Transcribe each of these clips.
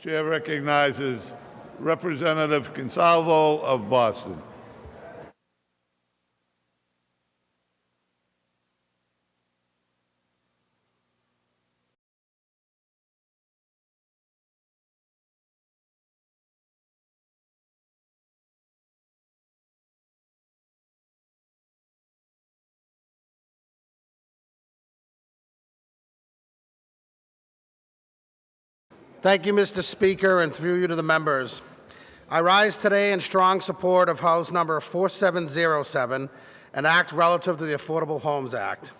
Chair recognizes Representative Consalvo of Boston. Thank you, Mr. Speaker, and through you to the members. I rise today in strong support of House Number 4707, an act relative to the Affordable Homes Act.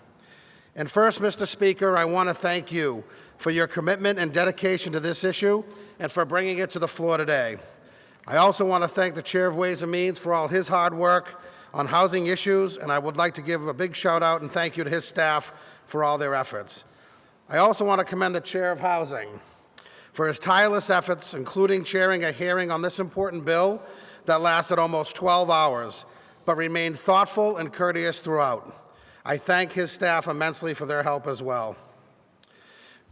And first, Mr. Speaker, I want to thank you for your commitment and dedication to this issue and for bringing it to the floor today. I also want to thank the Chair of Ways and Means for all his hard work on housing issues, and I would like to give a big shout out and thank you to his staff for all their efforts. I also want to commend the Chair of Housing for his tireless efforts, including chairing a hearing on this important bill that lasted almost 12 hours, but remained thoughtful and courteous throughout. I thank his staff immensely for their help as well.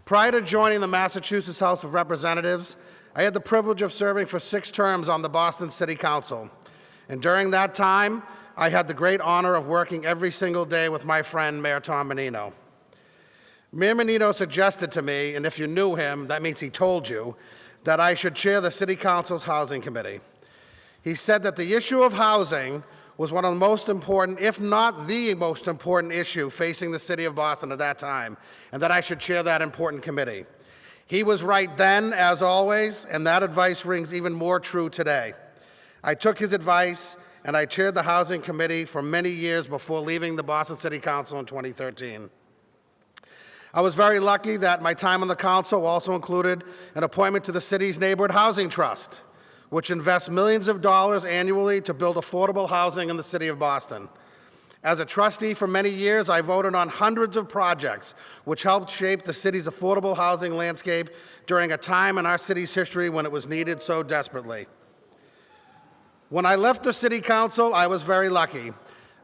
Prior to joining the Massachusetts House of Representatives, I had the privilege of serving for 6 terms on the Boston City Council. And during that time, I had the great honor of working every single day with my friend, Mayor Tom Menino. Mayor Menino suggested to me, and if you knew him, that means he told you, that I should chair the City Council's Housing Committee. He said that the issue of housing was one of the most important, if not the most important issue facing the city of Boston at that time, and that I should chair that important committee. He was right then, as always, and that advice rings even more true today. I took his advice, and I chaired the Housing Committee for many years before leaving the Boston City Council in 2013. I was very lucky that my time on the council also included an appointment to the city's Neighborhood Housing Trust, which invests millions of dollars annually to build affordable housing in the city of Boston. As a trustee for many years, I voted on hundreds of projects which helped shape the city's affordable housing landscape during a time in our city's history when it was needed so desperately. When I left the city council, I was very lucky.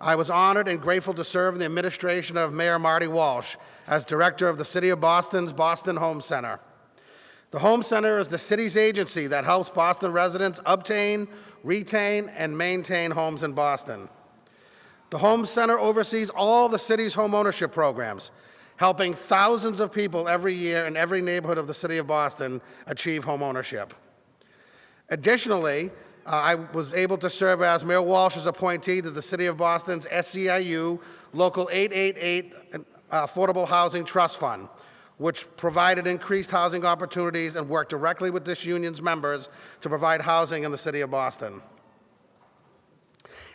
I was honored and grateful to serve in the administration of Mayor Marty Walsh as director of the City of Boston's Boston Home Center. The Home Center is the city's agency that helps Boston residents obtain, retain, and maintain homes in Boston. The Home Center oversees all the city's home ownership programs, helping thousands of people every year in every neighborhood of the city of Boston achieve home ownership. Additionally, I was able to serve as Mayor Walsh's appointee to the City of Boston's SEIU Local 888 Affordable Housing Trust Fund, which provided increased housing opportunities and worked directly with this union's members to provide housing in the City of Boston.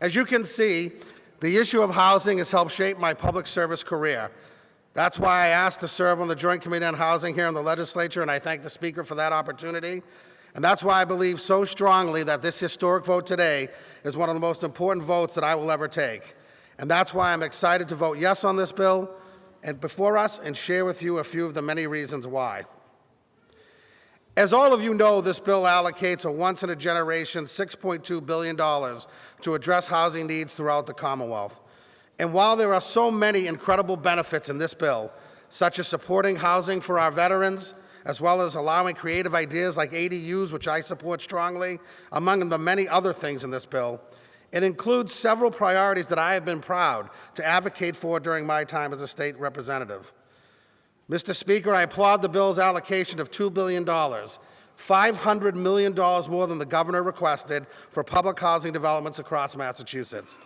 As you can see, the issue of housing has helped shape my public service career. That's why I asked to serve on the Joint Committee on Housing here in the legislature, and I thank the Speaker for that opportunity. And that's why I believe so strongly that this historic vote today is one of the most important votes that I will ever take. And that's why I'm excited to vote yes on this bill and before us and share with you a few of the many reasons why. As all of you know, this bill allocates a once-in-a-generation $6.2 billion to address housing needs throughout the Commonwealth. And while there are so many incredible benefits in this bill, such as supporting housing for our veterans, as well as allowing creative ideas like ADUs, which I support strongly, among the many other things in this bill, it includes several priorities that I have been proud to advocate for during my time as a state representative. Mr. Speaker, I applaud the bill's allocation of $2 billion, $500 million more than the governor requested for public housing developments across Massachusetts.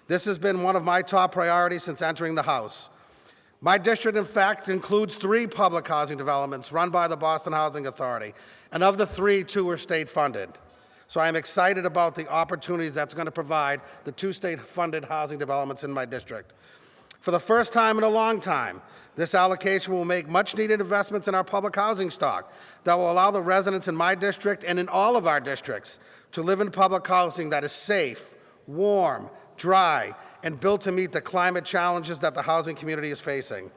This has been one of my top priorities since entering the House. My district, in fact, includes 3 public housing developments run by the Boston Housing Authority, and of the 3, 2 are state-funded. So I'm excited about the opportunities that's going to provide the 2 state-funded housing developments in my district. For the first time in a long time, this allocation will make much-needed investments in our public housing stock that will allow the residents in my district and in all of our districts to live in public housing that is safe, warm, dry, and built to meet the climate challenges that the housing community is facing.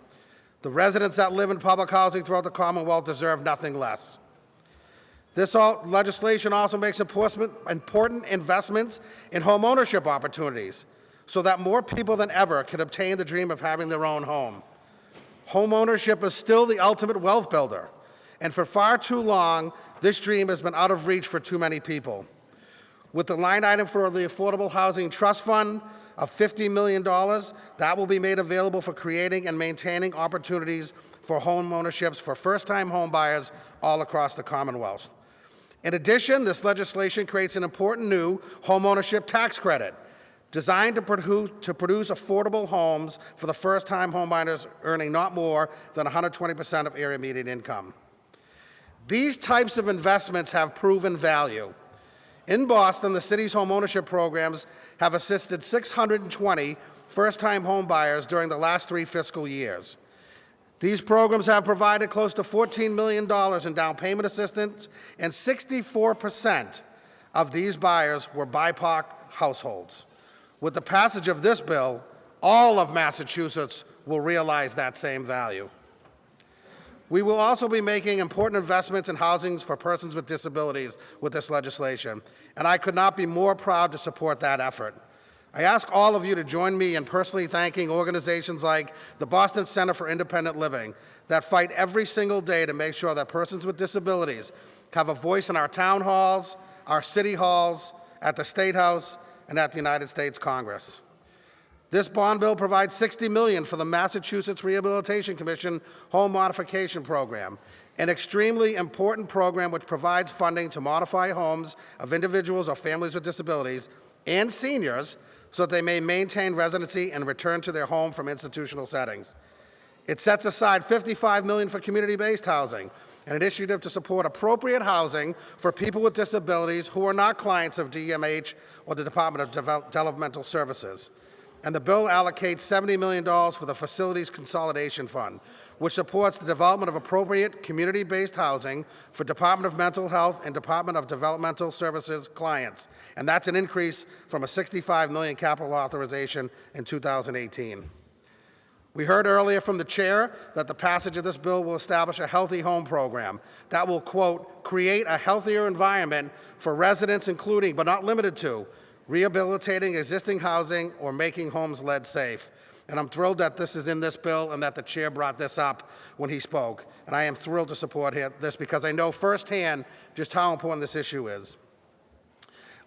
The residents that live in public housing throughout the Commonwealth deserve nothing less. This legislation also makes important investments in home ownership opportunities so that more people than ever can obtain the dream of having their own home. Home ownership is still the ultimate wealth builder, and for far too long, This dream has been out of reach for too many people. With the line item for the Affordable Housing Trust Fund of $50 million, that will be made available for creating and maintaining opportunities for home ownerships for first-time home buyers all across the Commonwealth. In addition, this legislation creates an important new homeownership tax credit designed to produce affordable homes for the first-time home buyers earning not more than 120% of area median income. These types of investments have proven value. In Boston, the city's homeownership programs have assisted 620 first-time home buyers during the last 3 fiscal years. These programs have provided close to $14 million in down payment assistance, and 64% of these buyers were BIPOC households. With the passage of this bill, all of Massachusetts will realize that same value. We will also be making important investments in housing for persons with disabilities with this legislation, and I could not be more proud to support that effort. I ask all of you to join me in personally thanking organizations like the Boston Center for Independent Living that fight every single day to make sure that persons with disabilities have a voice in our town halls, our city halls, at the State House, and at the United States Congress. This bond bill provides $60 million for the Massachusetts Rehabilitation Commission Home Modification Program, an extremely important program which provides funding to modify homes of individuals or families with disabilities and seniors so that they may maintain residency and return to their home from institutional settings. It sets aside $55 million for community-based housing, an initiative to support appropriate housing for people with disabilities who are not clients of DMH or the Department of Developmental Services. And the bill allocates $70 million for the Facilities Consolidation Fund, which supports the development of appropriate community-based housing for Department of Mental Health and Department of Developmental Services clients. And that's an increase from a $65 million capital authorization in 2018. We heard earlier from the chair that the passage of this bill will establish a healthy home program that will, quote, create a healthier environment for residents, including, but not limited to, rehabilitating existing housing or making homes lead safe. And I'm thrilled that this is in this bill and that the chair brought this up when he spoke. And I am thrilled to support this because I know firsthand just how important this issue is.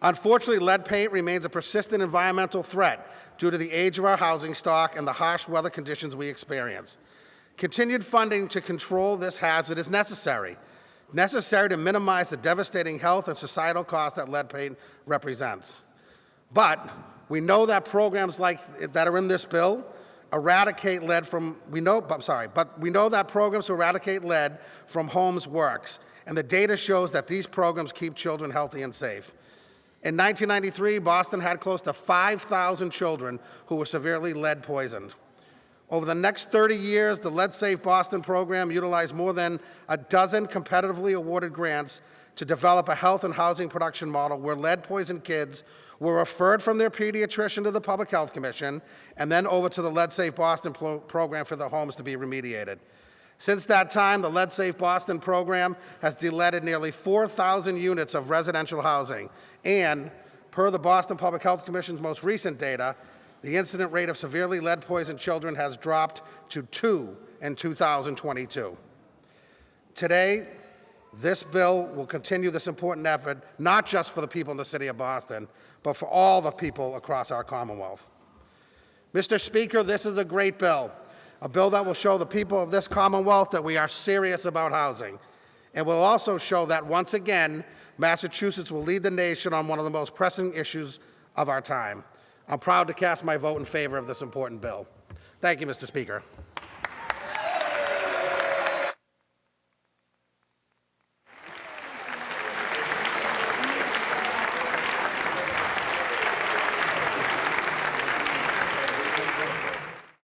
Unfortunately, lead paint remains a persistent environmental threat due to the age of our housing stock and the harsh weather conditions we experience. Continued funding to control this hazard is necessary to minimize the devastating health and societal costs that lead paint represents. But we know that programs like that are in this bill eradicate lead from, we know that programs to eradicate lead from homes works, and the data shows that these programs keep children healthy and safe. In 1993, Boston had close to 5,000 children who were severely lead poisoned. Over the next 30 years, the Lead Safe Boston program utilized more than a dozen competitively awarded grants to develop a health and housing production model where lead-poisoned kids were referred from their pediatrician to the Public Health Commission and then over to the Lead Safe Boston program for their homes to be remediated. Since that time, the Lead Safe Boston program has de-leaded nearly 4,000 units of residential housing, and per the Boston Public Health Commission's most recent data, the incident rate of severely lead-poisoned children has dropped to 2 in 2022. Today, this bill will continue this important effort, not just for the people in the city of Boston, but for all the people across our Commonwealth. Mr. Speaker, this is a great bill, a bill that will show the people of this Commonwealth that we are serious about housing, and will also show that, once again, Massachusetts will lead the nation on one of the most pressing issues of our time. I'm proud to cast my vote in favor of this important bill. Thank you, Mr. Speaker.